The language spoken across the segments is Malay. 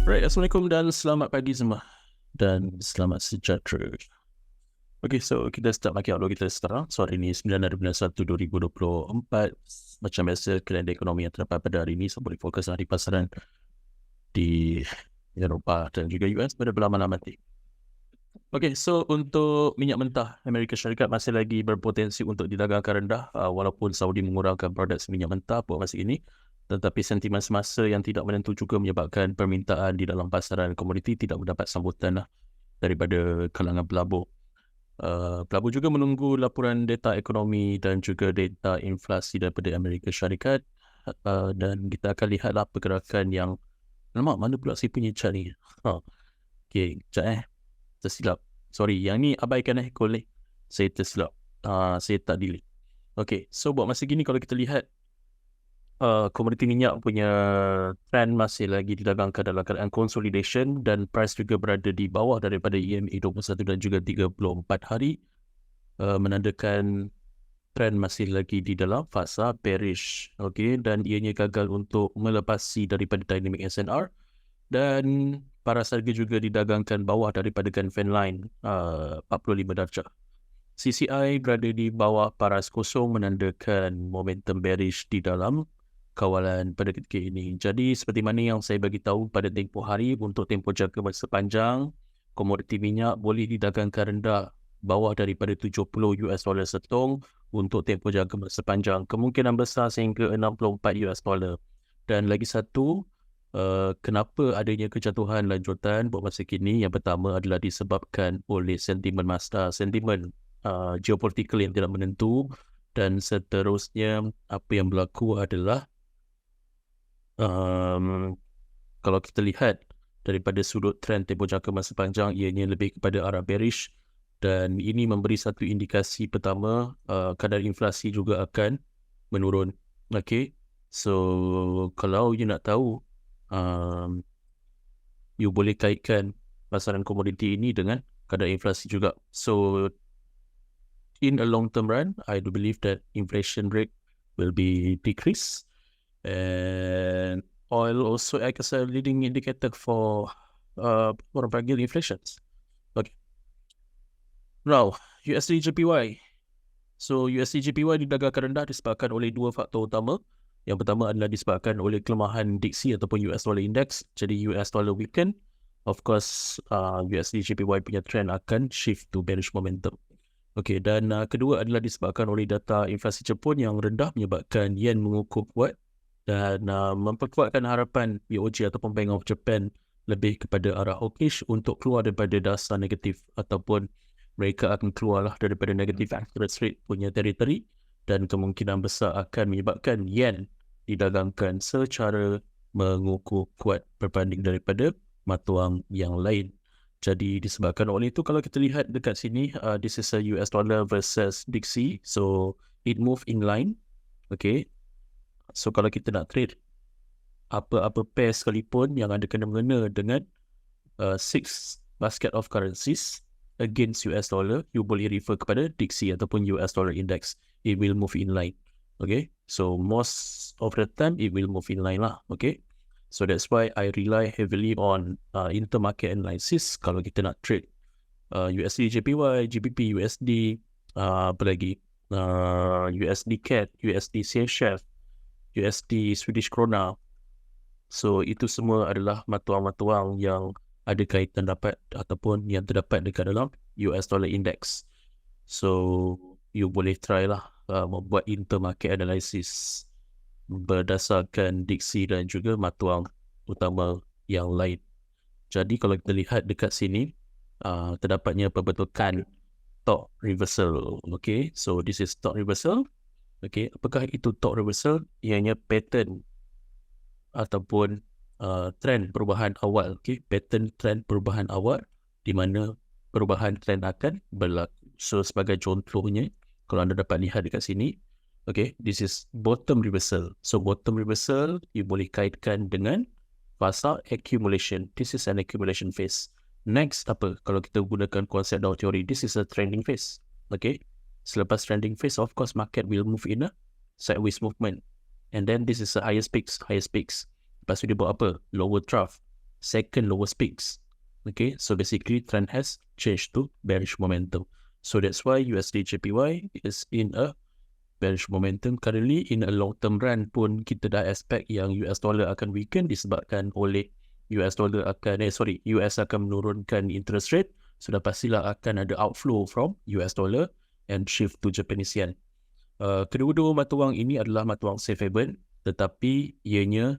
Right, Assalamualaikum dan selamat pagi semua dan selamat sejahtera. Okay, so kita start market outlook kita sekarang. So hari ini 9/1/2024. Macam biasa, kalender ekonomi yang terdapat pada hari ini, so boleh fokus di pasaran di Eropah dan juga US pada berlaman nanti. Okay, so untuk minyak mentah, Amerika Syarikat masih lagi berpotensi untuk didagangkan rendah walaupun Saudi mengurangkan produksi minyak mentah buat masa ini. Tetapi sentimen semasa yang tidak menentu juga menyebabkan permintaan di dalam pasaran komoditi tidak mendapat sambutan daripada kalangan pelabur. Pelabur juga menunggu laporan data ekonomi dan juga data inflasi daripada Amerika Syarikat, dan kita akan lihatlah pergerakan yang mana pula saya punya chart ni. Okay, sekejap tersilap. Sorry, yang ni abaikan kolej. Saya tersilap. Saya tak delete. Okay, so buat masa gini kalau kita lihat komoditi minyak punya trend masih lagi didagangkan dalam keadaan consolidation dan price juga berada di bawah daripada EMA 21 dan juga 34 hari, menandakan trend masih lagi di dalam fasa bearish. Okay, dan ianya gagal untuk melepasi daripada dynamic SNR dan paras harga juga didagangkan bawah daripada Ganfeng line 45 darjah. CCI berada di bawah paras kosong menandakan momentum bearish di dalam kawalan pada ketika ini. Jadi seperti mana yang saya bagi tahu pada tempoh hari, untuk tempoh jangka masa panjang, komoditi minyak boleh didagangkan rendah bawah daripada 70 US dollar setong untuk tempoh jangka masa panjang. Kemungkinan besar sehingga 64 US dollar. Dan lagi satu, kenapa adanya kejatuhan lanjutan buat masa kini? Yang pertama adalah disebabkan oleh sentimen sentimen geopolitikal yang tidak menentu, dan seterusnya apa yang berlaku adalah kalau kita lihat daripada sudut trend tempoh jangka masa panjang, ianya lebih kepada arah bearish, dan ini memberi satu indikasi pertama kadar inflasi juga akan menurun. Okay, so kalau you nak tahu, you boleh kaitkan pasaran komoditi ini dengan kadar inflasi juga. So in a long term run, I do believe that inflation rate will be decreased, and oil also acts as a leading indicator for orang panggil inflations. Okay. Now, USD JPY. So USD JPY didagangkan rendah disebabkan oleh dua faktor utama. Yang pertama adalah disebabkan oleh kelemahan diksi ataupun US dollar index. Jadi US dollar weaken, of course USD JPY punya trend akan shift to bearish momentum. Okay, dan kedua adalah disebabkan oleh data inflasi Jepun yang rendah menyebabkan yen mengukuh kuat dan memperkuatkan harapan BOJ ataupun Bank of Japan lebih kepada arah hawkish untuk keluar daripada dasar negatif, ataupun mereka akan keluarlah daripada negative interest rate punya teritori, dan kemungkinan besar akan menyebabkan yen didagangkan secara mengukuh kuat berbanding daripada mata wang yang lain. Jadi disebabkan oleh itu, kalau kita lihat dekat sini, this is a US dollar versus DXY, so it move in line. Okay, so kalau kita nak trade apa-apa pair sekalipun yang ada kena-mengena dengan 6 basket of currencies against US dollar, you boleh refer kepada DXY ataupun US dollar index. It will move in line. Okay, so most of the time it will move in line lah. Okay, so that's why I rely heavily on intermarket analysis kalau kita nak trade USD JPY, GBP USD, apa lagi, USD CAD, USD CHF, USD Swedish Krona. So itu semua adalah matuang-matuang yang ada kaitan dapat ataupun yang terdapat dekat dalam US dollar index. So you boleh try lah membuat intermarket analysis berdasarkan diksi dan juga matuang utama yang lain. Jadi kalau kita lihat dekat sini, terdapatnya pembentukan top reversal. Okay, so this is top reversal. Okay, apakah itu top reversal? Ianya pattern ataupun trend perubahan awal. Okay, pattern trend perubahan awal di mana perubahan trend akan berlaku. So sebagai contohnya, kalau anda dapat lihat dekat sini, okay, this is bottom reversal. So bottom reversal you boleh kaitkan dengan fasa accumulation. This is an accumulation phase. Next apa? Kalau kita gunakan konsep Dow theory, this is a trending phase. Okay, selepas trending phase, of course market will move in a sideways movement, and then this is the highest peaks. Lepas tu dia buat apa? Lower trough. second lowest peaks. Okay, so basically trend has changed to bearish momentum. So that's why USD JPY is in a bearish momentum currently. In a long term run pun kita dah expect yang US dollar akan weaken disebabkan oleh US akan menurunkan interest rate. Sudah pastilah akan ada outflow from US dollar and shift to Japanese yen. Kedua-dua mata wang ini adalah mata wang safe haven, tetapi ianya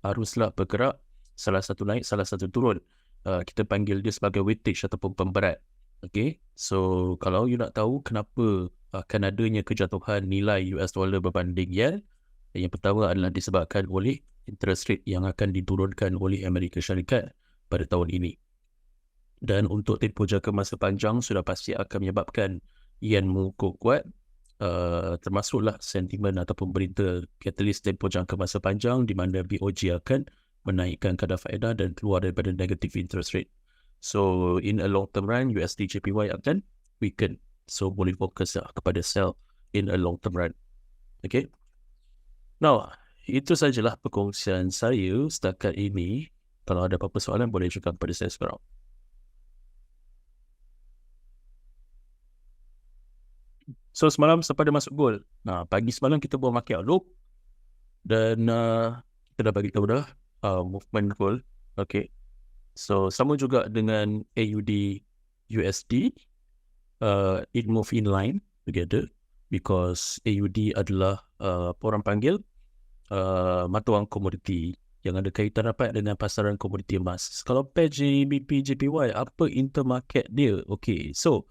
haruslah bergerak salah satu naik, salah satu turun. Kita panggil dia sebagai weightage ataupun pemberat. Okay, so kalau you nak tahu kenapa akan adanya kejatuhan nilai US dollar berbanding yen, yang pertama adalah disebabkan oleh interest rate yang akan diturunkan oleh Amerika Syarikat pada tahun ini. Dan untuk tempoh jangka masa panjang sudah pasti akan menyebabkan yen mengukuh kuat, termasuklah sentimen ataupun berita katalis tempoh jangka masa panjang di mana BOJ akan menaikkan kadar faedah dan keluar daripada negative interest rate. So in a long term run, USD JPY akan weaken. So boleh fokus kepada sell in a long term run. Okay. Now, itu sajalah perkongsian saya setakat ini. Kalau ada apa-apa soalan boleh juga kepada saya sekarang. So semalam siapa ada masuk gold? Pagi semalam kita buat market outlook dan kita dah bagi tahu dah movement gold. Okay. So sama juga dengan AUD USD, it move in line together because AUD adalah orang panggil mata wang komoditi yang ada kaitan rapat dengan pasaran komoditi emas. Kalau pair GBP JPY, apa intermarket dia? Okay, so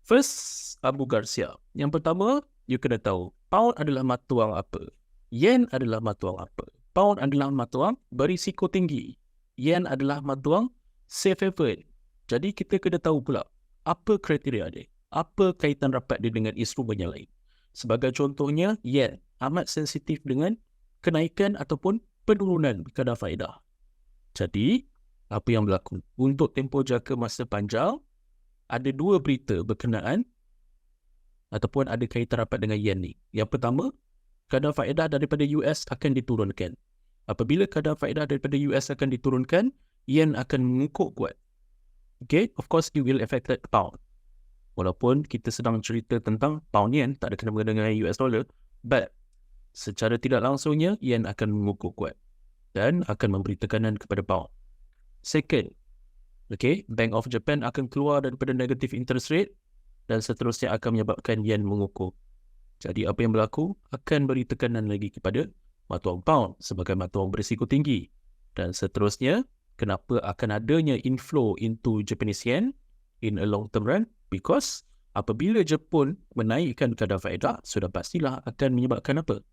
first, Abu Garcia. Yang pertama, you kena tahu, pound adalah mata wang apa? Yen adalah mata wang apa? Pound adalah mata wang berisiko tinggi. Yen adalah mata wang safe haven. Jadi kita kena tahu pula apa kriteria dia, apa kaitan rapat dia dengan instrumen yang lain. Sebagai contohnya, yen amat sensitif dengan kenaikan ataupun penurunan kadar faedah. Jadi, apa yang berlaku? Untuk tempoh jangka masa panjang, ada dua berita berkenaan ataupun ada kaitan rapat dengan yen ni. Yang pertama, kadar faedah daripada US akan diturunkan. Apabila kadar faedah daripada US akan diturunkan, yen akan mengukuh kuat. Okay, of course it will affect pound. Walaupun kita sedang cerita tentang pound yen, tak ada kena-mengena dengan US dollar, but secara tidak langsungnya, yen akan mengukuh kuat dan akan memberi tekanan kepada pound. Second, okay, Bank of Japan akan keluar daripada negative interest rate dan seterusnya akan menyebabkan yen mengukuh. Jadi apa yang berlaku akan beri tekanan lagi kepada mata wang pound sebagai mata wang berisiko tinggi. Dan seterusnya, kenapa akan adanya inflow into Japanese yen in a long term run? Because apabila Jepun menaikkan kadar faedah, sudah pastilah akan menyebabkan apa?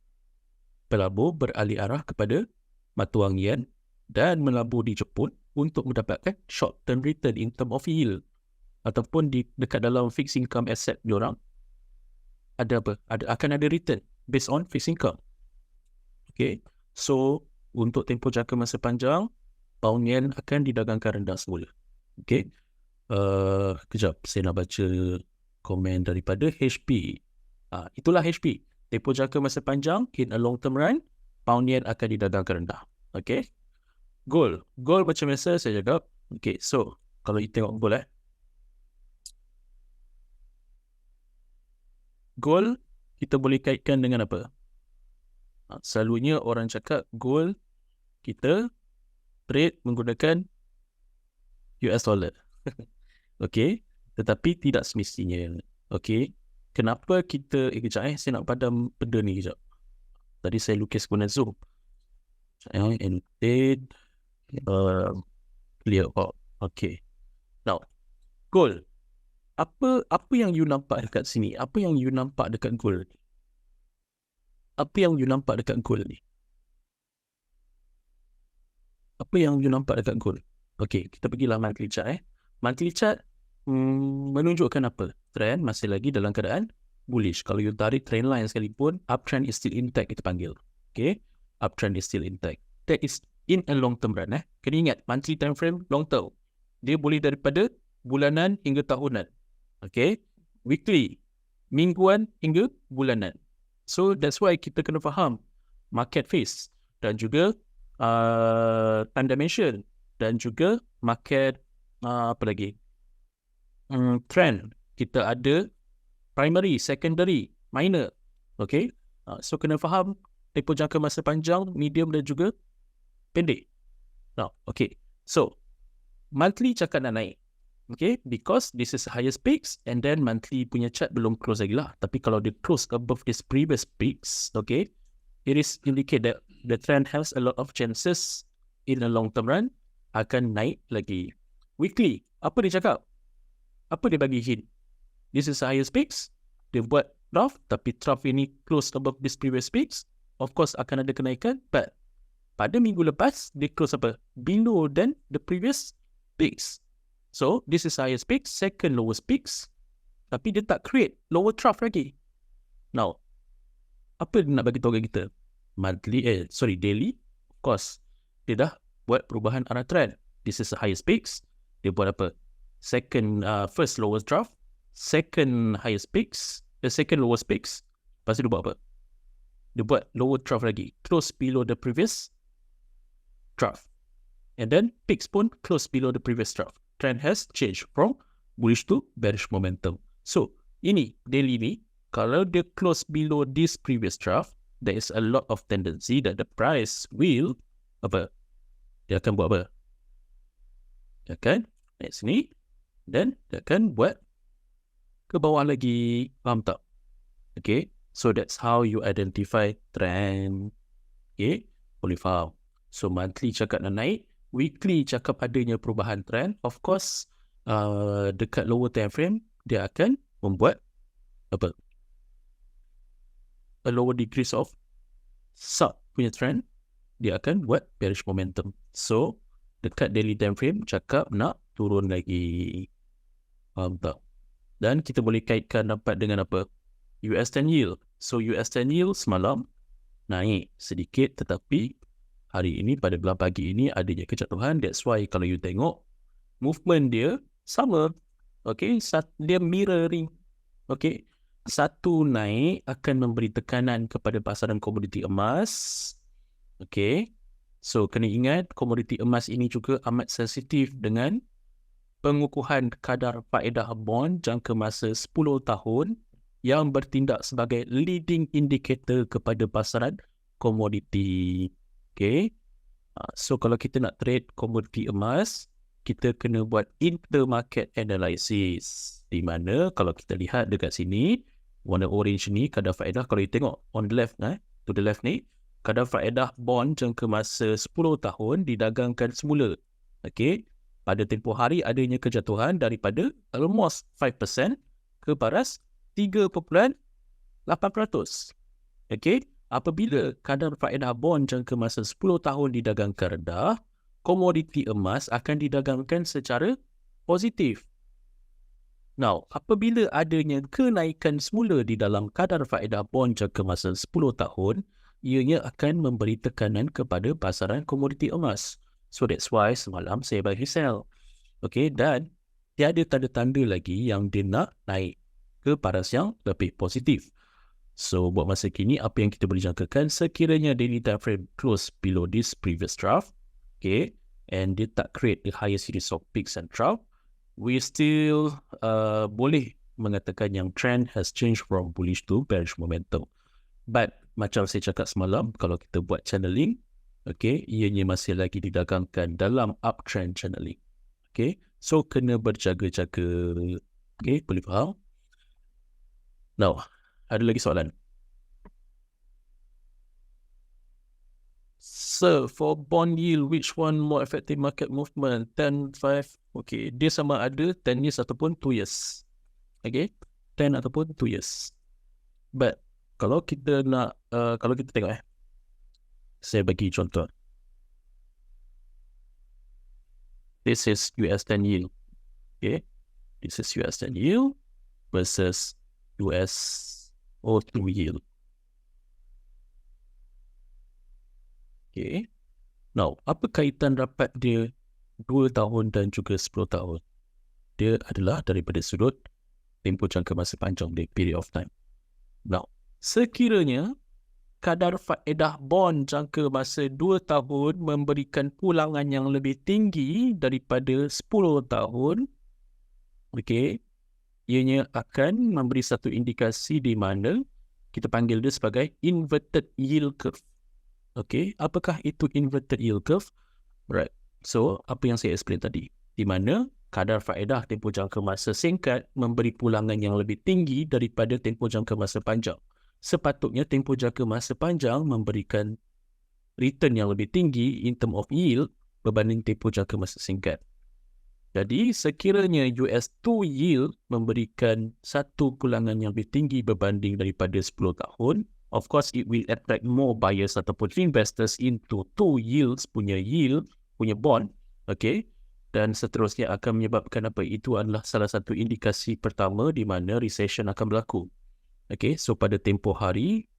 Pelabur beralih arah kepada mata wang yen dan melabur di Jepun untuk mendapatkan short term return in term of yield ataupun dekat dalam fixed income asset diorang ada apa? Akan ada return based on fixed income. Okay, so untuk tempoh jangka masa panjang, pound yen akan didagangkan rendah semula. Okay, kejap saya nak baca komen daripada HP. Itulah HP. Tempoh jangka masa panjang, in a long term run, pound yen akan didagangkan rendah. Okay, gold macam biasa saya cakap. Okay, so kalau kita tengok gold gold kita boleh kaitkan dengan apa? Selalunya orang cakap gold kita trade menggunakan US dollar. Okay, tetapi tidak semestinya. Okay, kenapa kita kejap saya nak padam benda ni kejap. Tadi saya lukis guna zoom. Annotate clear out. Okay, now gold, apa yang you nampak dekat sini? Apa yang you nampak dekat gold? Apa yang you nampak dekat gold ni? Apa yang you nampak dekat gold? Okay, kita pergilah monthly chart. Monthly chart menunjukkan apa? Trend masih lagi dalam keadaan bullish. Kalau you tarik trend line sekalipun, uptrend is still intact kita panggil. Okay, uptrend is still intact. That is in a long term run. Kena ingat, monthly time frame long term. Dia boleh daripada bulanan hingga tahunan. Okay, weekly, mingguan hingga bulanan. So that's why kita kena faham market phase dan juga time dimension. dan juga market apa lagi? Trend. Kita ada primary, secondary, minor. Okay. So kena faham tempoh jangka masa panjang, medium dan juga pendek. Now, okay. So, monthly cakap nak naik. Okay, because this is the highest peaks and then monthly punya chart belum close lagi lah. Tapi kalau dia close above this previous peaks, okay, it is indicate that the trend has a lot of chances in the long term run akan naik lagi. Weekly, apa dia cakap? Apa dia bagi hint? This is the highest peaks. Dia buat trough, tapi trough ini close above this previous peaks. Of course akan ada kenaikan, but pada minggu lepas dia close apa? Below than the previous peaks. So, this is highest peaks, second lowest peaks. Tapi dia tak create lower trough lagi. Now, apa dia nak bagi tahu kat kita? Daily. Of course, dia dah buat perubahan arah trend. This is the highest peaks. Dia buat apa? First lowest trough, second highest peaks, the second lowest peaks. Lepas tu dia buat apa? Dia buat lower trough lagi. Close below the previous trough. And then peaks pun close below the previous trough. Trend has changed from bullish to bearish momentum. So, ini daily ni, kalau dia close below this previous trough, there is a lot of tendency that the price will apa? Dia akan buat apa? Dia akan naik sini dan dia akan buat ke bawah lagi. Faham tak? Okay, so that's how you identify trend. Okay, boleh faham. So, monthly cakap nak naik, weekly cakap adanya perubahan trend. Of course, dekat lower time frame, dia akan membuat apa? A lower degrees of sub punya trend. Dia akan buat bearish momentum. So, dekat daily time frame, cakap nak turun lagi. Faham tak? Dan kita boleh kaitkan dapat dengan apa? US 10 yield. So, US 10 yield semalam naik sedikit, tetapi hari ini pada belah pagi ini adanya kejatuhan. That's why kalau you tengok movement dia sama. Okay, dia mirroring. Okay, satu naik akan memberi tekanan kepada pasaran komoditi emas. Okay, so kena ingat komoditi emas ini juga amat sensitif dengan pengukuhan kadar faedah bond jangka masa 10 tahun yang bertindak sebagai leading indicator kepada pasaran komoditi. Okay, so kalau kita nak trade komoditi emas, kita kena buat intermarket analysis. Di mana kalau kita lihat dekat sini, warna orange ni kadar faedah. Kalau kita tengok on the left, to the left ni, kadar faedah bond jangka masa 10 tahun didagangkan semula. Okay, pada tempoh hari adanya kejatuhan daripada almost 5% ke paras 3.8%. Okay, apabila kadar faedah bond jangka masa 10 tahun didagangkan rendah, komoditi emas akan didagangkan secara positif. Now, apabila adanya kenaikan semula di dalam kadar faedah bond jangka masa 10 tahun, ianya akan memberi tekanan kepada pasaran komoditi emas. So that's why semalam saya bagi sell. Okay, dan tiada tanda-tanda lagi yang dia nak naik ke paras yang lebih positif. So, buat masa kini, apa yang kita boleh jangkakan, sekiranya daily time frame close below this previous trough, okay, and dia tak create the higher series of peaks and trough, we still boleh mengatakan yang trend has changed from bullish to bearish momentum. But, macam saya cakap semalam, kalau kita buat channeling, okay, ianya masih lagi didagangkan dalam uptrend channeling. Okay, so kena berjaga-jaga. Okay, boleh faham? Now, ada lagi soalan? So, for bond yield, which one more effective market movement? 10, 5, okay. Dia sama ada 10 years ataupun 2 years. Okay, 10 ataupun 2 years. But, kalau kita nak, kalau kita tengok saya bagi contoh. This is US 10 yield. Okay, this is US 10 yield versus US O2 yield. Okay. Now, apa kaitan rapat dia 2 tahun dan juga 10 tahun? Dia adalah daripada sudut tempoh jangka masa panjang, the period of time. Now, sekiranya kadar faedah bond jangka masa 2 tahun memberikan pulangan yang lebih tinggi daripada 10 tahun, okey, ianya akan memberi satu indikasi di mana kita panggil dia sebagai inverted yield curve. Okey, apakah itu inverted yield curve? Right. So, apa yang saya explain tadi, di mana kadar faedah tempoh jangka masa singkat memberi pulangan yang lebih tinggi daripada tempoh jangka masa panjang. Sepatutnya tempoh jangka masa panjang memberikan return yang lebih tinggi in term of yield berbanding tempoh jangka masa singkat. Jadi, sekiranya US2 yield memberikan satu pulangan yang lebih tinggi berbanding daripada 10 tahun, of course, it will attract more buyers ataupun investors into 2 yields punya bond, okay? Dan seterusnya akan menyebabkan apa? Itu adalah salah satu indikasi pertama di mana recession akan berlaku. Okay, so pada tempoh hari,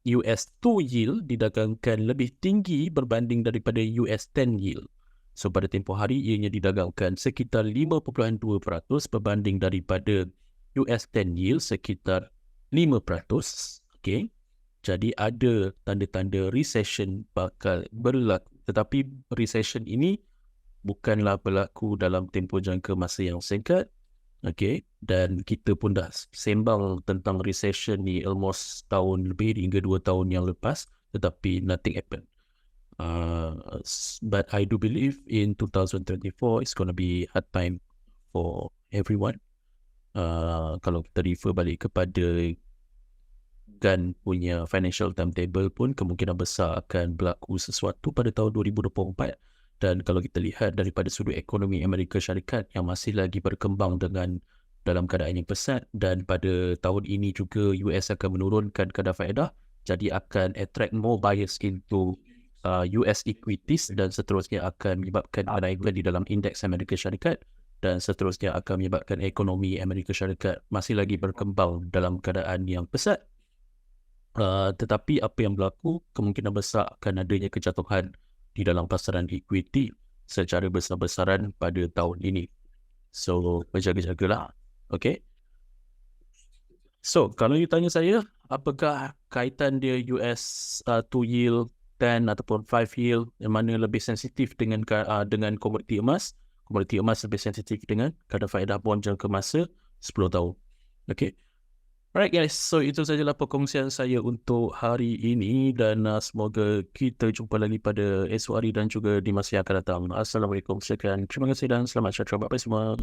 US2 yield didagangkan lebih tinggi berbanding daripada US10 yield. So pada tempoh hari ianya didagangkan sekitar 5.2% berbanding daripada US10 yield sekitar 5%. Okay. Jadi ada tanda-tanda recession bakal berlaku. Tetapi recession ini bukanlah berlaku dalam tempoh jangka masa yang singkat. Okay. Dan kita pun dah sembang tentang recession ni almost tahun lebih hingga 2 tahun yang lepas. Tetapi nothing happened. But I do believe in 2024 it's going to be hard time for everyone. Kalau kita refer balik kepada GAN punya financial timetable pun kemungkinan besar akan berlaku sesuatu pada tahun 2024. Dan kalau kita lihat daripada sudut ekonomi Amerika Syarikat yang masih lagi berkembang dalam keadaan yang pesat, dan pada tahun ini juga US akan menurunkan kadar faedah, jadi akan attract more buyers into US equities dan seterusnya akan menyebabkan kenaikan di dalam indeks Amerika Syarikat dan seterusnya akan menyebabkan ekonomi Amerika Syarikat masih lagi berkembang dalam keadaan yang pesat. Tetapi apa yang berlaku, kemungkinan besar akan adanya kejatuhan di dalam pasaran equity secara besar-besaran pada tahun ini. So, berjaga-jagalah. Okay. So, kalau you tanya saya, apakah kaitan dia US 2 yield, 10 ataupun 5 yield, yang mana lebih sensitif dengan komoditi emas? Komoditi emas lebih sensitif dengan kadar faedah bond jangka masa 10 tahun. Okay. Alright guys, so itu sajalah perkongsian saya untuk hari ini dan semoga kita jumpa lagi pada esok hari dan juga di masa yang akan datang. Assalamualaikum, sekian. Terima kasih dan selamat sejahtera. Bye-bye semua.